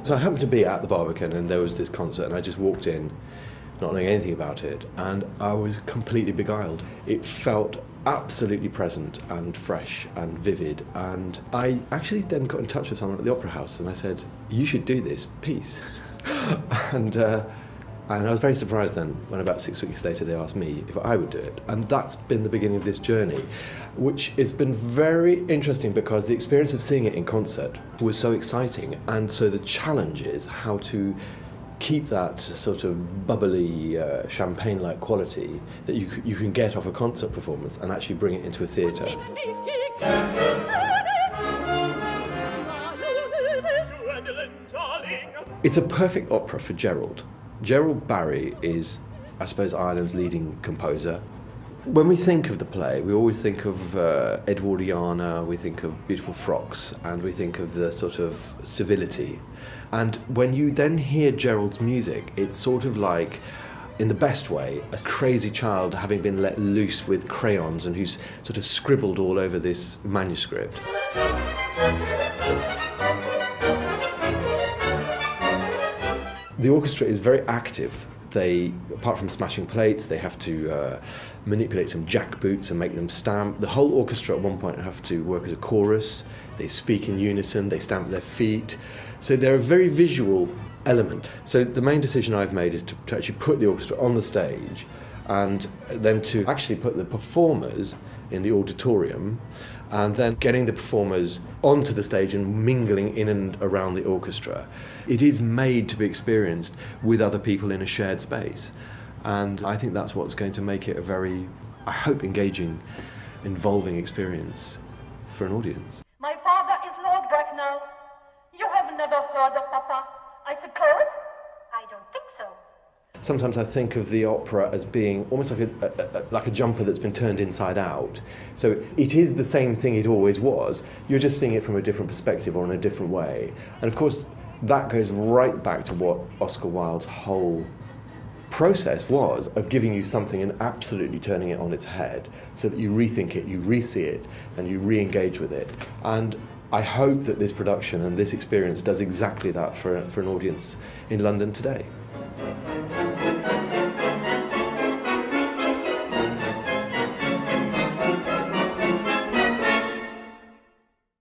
So I happened to be at the Barbican and there was this concert and I just walked in, not knowing anything about it, and I was completely beguiled. It felt absolutely present and fresh and vivid, and I actually then got in touch with someone at the Opera House and I said, you should do this piece. and I was very surprised then when about 6 weeks later they asked me if I would do it. And that's been the beginning of this journey, which has been very interesting because the experience of seeing it in concert was so exciting. And so the challenge is how to keep that sort of bubbly, champagne-like quality that you can get off a concert performance and actually bring it into a theatre. It's a perfect opera for Gerald. Gerald Barry is, I suppose, Ireland's leading composer. When we think of the play, we always think of Edwardiana, we think of beautiful frocks, and we think of the sort of civility. And when you then hear Gerald's music, it's sort of like, in the best way, a crazy child having been let loose with crayons and who's sort of scribbled all over this manuscript. The orchestra is very active. They, apart from smashing plates, they have to manipulate some jackboots and make them stamp. The whole orchestra at one point have to work as a chorus. They speak in unison, they stamp their feet. So they're a very visual element. So the main decision I've made is to actually put the orchestra on the stage and then to actually put the performers in the auditorium and then getting the performers onto the stage and mingling in and around the orchestra. It is made to be experienced with other people in a shared space. And I think that's what's going to make it a very, I hope, engaging, involving experience for an audience. My father is Lord Bracknell. You have never heard of Papa, I suppose? I don't think so. Sometimes I think of the opera as being almost like a jumper that's been turned inside out. So it is the same thing it always was. You're just seeing it from a different perspective or in a different way. And of course, that goes right back to what Oscar Wilde's whole process was of giving you something and absolutely turning it on its head so that you rethink it, you re-see it, and you re-engage with it. And I hope that this production and this experience does exactly that for an audience in London today.